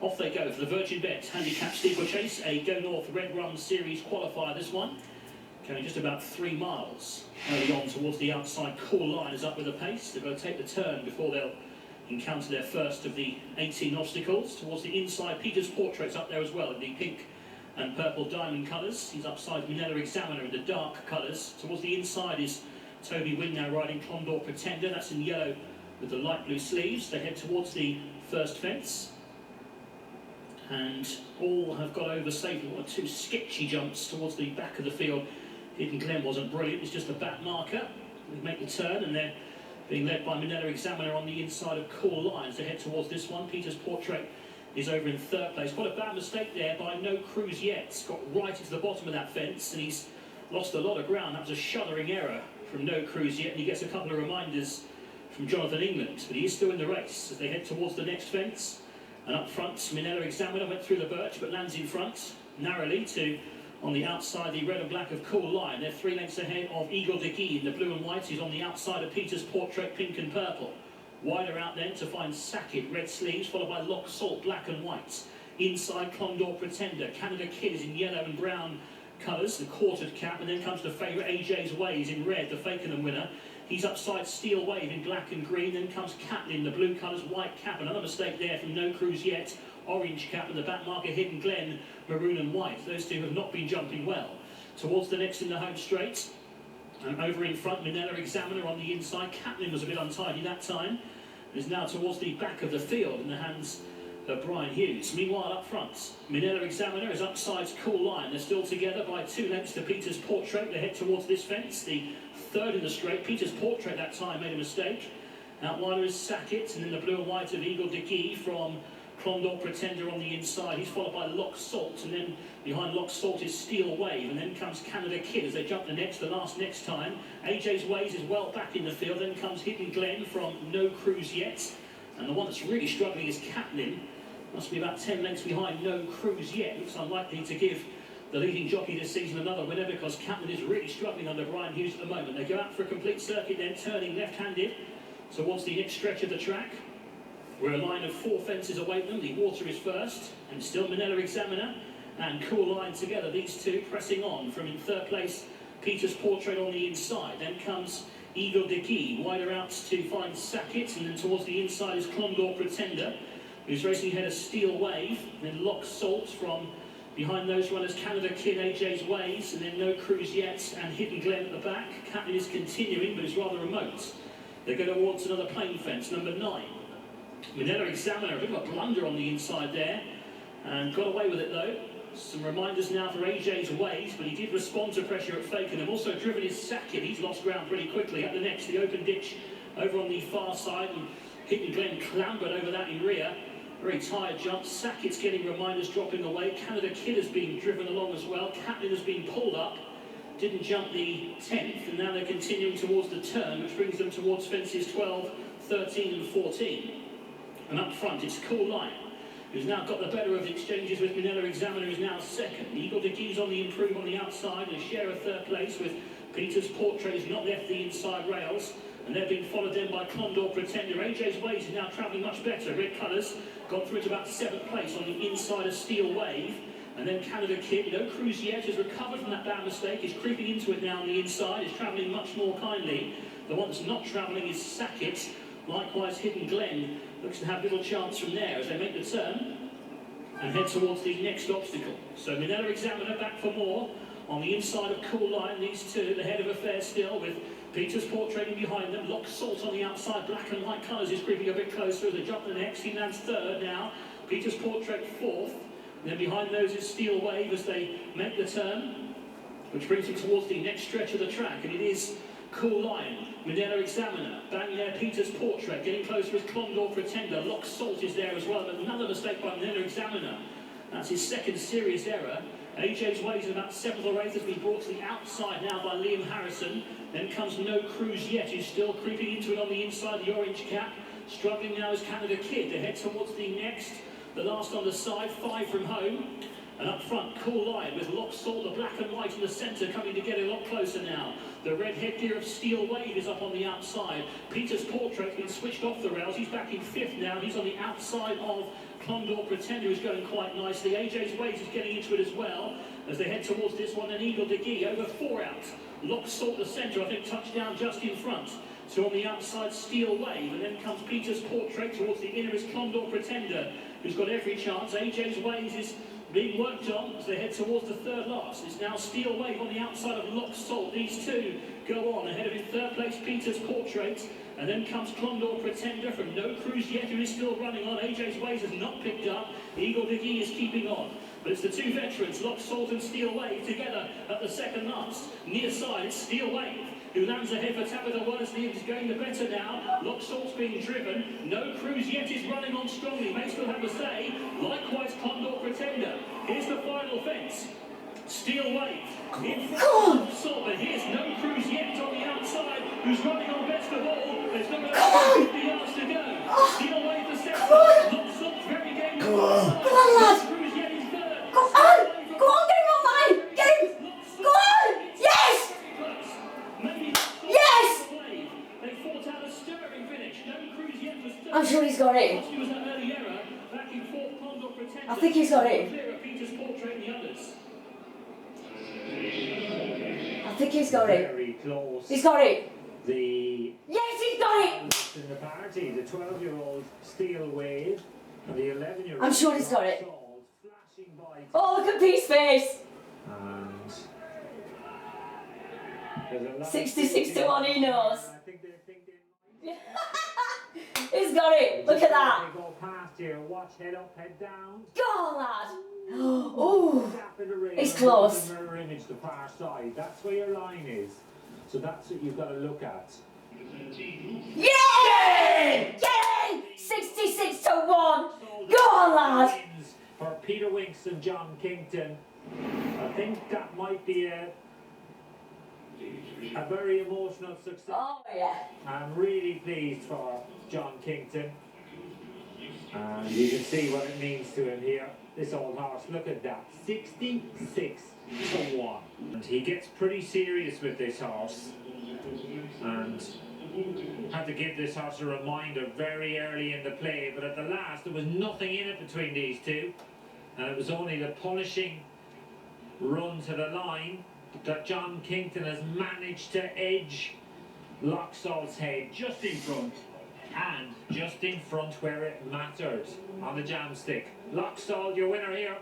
Off they go for the Virgin Bet Handicap Steeplechase, a Go North Red Run Series qualifier this one. Going just about 3 miles early on towards the outside. Cool Line is up with the pace. They've got to take the turn before they'll encounter their first of the 18 obstacles. Towards the inside, Peter's Portrait's up there as well in the pink and purple diamond colours. He's upside Manila Examiner in the dark colours. Towards the inside is Toby Wynn now riding Condor Pretender. That's in yellow with the light blue sleeves. They head towards the first fence. And all have got over safely. 1 or 2 sketchy jumps towards the back of the field. Hidden Glen wasn't brilliant, it's just a back marker. They make the turn and they're being led by Manila Examiner on the inside of Cool Lines. They head towards this one. Peter's Portrait is over in 3rd place. Quite a bad mistake there by No Cruise Yet. Got right into the bottom of that fence and he's lost a lot of ground. That was a shuddering error from No Cruise Yet, and he gets a couple of reminders from Jonathan England. But he is still in the race as they head towards the next fence. And up front, Manila Examiner went through the birch but lands in front narrowly to, on the outside, the red and black of Cool Line. They're 3 lengths ahead of Eagle Dickey in the blue and white. He's on the outside of Peter's Portrait, pink and purple. Wider out then to find Sackett, red sleeves, followed by Lock Salt, black and white. Inside, Condor Pretender. Canada Kid is in yellow and brown colours, the quartered cap, and then comes the favourite AJ's Ways in red, the Fakenham winner. He's upside Steel Wave in black and green, then comes Catlin, the blue colours, white cap. Another mistake there from No Cruise Yet. Orange cap and the back marker Hidden Glen, maroon and white. Those two have not been jumping well. Towards the next in the home straight. And over in front, Manila Examiner on the inside. Catlin was a bit untidy that time. Is now towards the back of the field in the hands of Brian Hughes. Meanwhile, up front, Manila Examiner is upside Cool Line. They're still together by 2 lengths to Peter's Portrait. They head towards this fence. The 3rd in the straight. Peter's Portrait that time made a mistake. Outwider is Sackett, and then the blue and white of Eagle Dickey from Condor Pretender on the inside. He's followed by Lock Salt, and then behind Lock Salt is Steel Wave, and then comes Canada Kid as they jump the last time. AJ's Ways is well back in the field. Then comes Hidden Glen from No Cruise Yet, and the one that's really struggling is Catlin. Must be about 10 lengths behind No Cruise Yet. Looks unlikely to give the leading jockey this season another winner because Catlin is really struggling under Brian Hughes at the moment. They go out for a complete circuit, then turning left-handed towards the next stretch of the track. We're a line of 4 fences away from them. The water is first, and still Manila Examiner and Cool Line together. These two pressing on from in 3rd place, Peter's Portrait on the inside. Then comes Eagle Dickey, wider out to find Sackett, and then towards the inside is Condor Pretender, who's racing ahead of Steel Wave. Then Lock Salt from behind those runners, Canada Kid, AJ's Ways, and then No Cruise Yet and Hidden Glen at the back. Catlin is continuing, but is rather remote. They go towards another plain fence, number 9. Manila Examiner, a bit of a blunder on the inside there, and got away with it though. Some reminders now for AJ's Ways, but he did respond to pressure at Fakenham. Also driven is Sackett. He's lost ground pretty quickly. At the next, the open ditch over on the far side, and Hidden Glen clambered over that in rear. Very tired jump. Sackett's getting reminders dropping away. Canada Kid has been driven along as well. Catlin has been pulled up. Didn't jump the 10th, and now they're continuing towards the turn, which brings them towards fences 12, 13 and 14. And up front, it's Cool Line, who's now got the better of the exchanges with Manila Examiner, who's now 2nd. Eagle Dickey's on the improve on the outside and a share of 3rd place with Peter's Portrait has not left the inside rails. And they're being followed then by Condor Pretender. AJ's Ways is now travelling much better. Red colours got through to about 7th place on the inside of Steel Wave. And then Canada Kid, No Cruise Yet, has recovered from that bad mistake. Is creeping into it now on the inside. Is travelling much more kindly. The one that's not travelling is Sackett. Likewise, Hidden Glen looks to have little chance from there as they make the turn and head towards the next obstacle. So Manila Examiner back for more on the inside of Cool Line. These two, the head of affairs still, with Peter's Portrait behind them. Lock Salt on the outside, black and white colours, is creeping a bit closer as they jump the next. He lands 3rd now. Peter's Portrait 4th. And then behind those is Steel Wave as they make the turn, which brings them towards the next stretch of the track. And it is Cool Line, Manila Examiner, bang there, Peter's Portrait, getting closer as Condor Pretender. Lock Salt is there as well, but another mistake by Manila Examiner. That's his 2nd serious error. AJ's Ways in about 7th or 8th has been brought to the outside now by Liam Harrison. Then comes No Cruise Yet, who's still creeping into it on the inside, the orange cap. Struggling now is Canada Kid. They head towards the next, the last on the side, 5 from home. And up front, Cool Line with Lock Salt, the black and white in the centre, coming to get a lot closer now. The red headgear of Steel Wave is up on the outside. Peter's Portrait's been switched off the rails. He's back in 5th now. He's on the outside of Condor Pretender is going quite nicely. AJ's Ways is getting into it as well as they head towards this one. Then Eagle de Guy over 4 out. Lough Salt the centre, I think touchdown just in front. So on the outside, Steel Wave, and then comes Peter's Portrait. Towards the inner is Condor Pretender, who's got every chance. AJ's Ways is being worked on as they head towards the third last. It's now Steel Wave on the outside of Lough Salt. These two go on. Ahead of in third place, Peter's Portrait. And then comes Condor Pretender from No Cruise Yet, who is still running on. AJ's Ways has not picked up. Eagle de Guy is keeping on. But it's the two veterans, Lough Salt and Steel Wave, together at the second last. Near side, it's Steel Wave, who lands ahead for Tabitha Wellesley, is going the better now. Lough Salt's being driven. No Cruise Yet is running on strongly. May still have a say. Likewise, Condor Pretender. Here's the final fence. Steel Wave in front of Salt, but here's No Cruise Yet on the outside, who's running on best of all. There's not about 50 yards to go. Steel Wave the second. Lough Salt very game. Come on, lad. Cruise Yet is third. Go on, get him on mine. Get him. Go on. Yes. Yes. They fought out a stirring finish. No Cruise Yet was third. I'm sure he's got it. He was an early error. Back in fourth, Condor Pretender. I think he's got it. Clear of Peter's Portrait and the others. I think he's got it. Very close. He's got it. Yes, he's got it. In the party, the 12-year-old Steel Wave and the 11-year-old. I'm sure he's got it. Flashing by. Oh, look at Pete's face. And there's a lot 66 to 1, he knows. I think they He's got it. Look at that. They go past here. Watch, head up, head down. Go on, lad. Oh, Gap in the ring. it's close. The mirror image, the far side. That's where your line is. So that's what you've got to look at. Yay! Yay! 66 to 1. Go on, lad. For Peter Winks and John Kington. I think that might be a very emotional success. Oh, yeah. I'm really pleased for John Kington. And you can see what it means to him here. This old horse, look at that. 66 to 1. And he gets pretty serious with this horse. And had to give this horse a reminder very early in the play, but at the last there was nothing in it between these two, and it was only the punishing run to the line that John Kington has managed to edge Lough Salt's head just in front, and just in front where it mattered on the jam stick. Lough Salt, your winner here.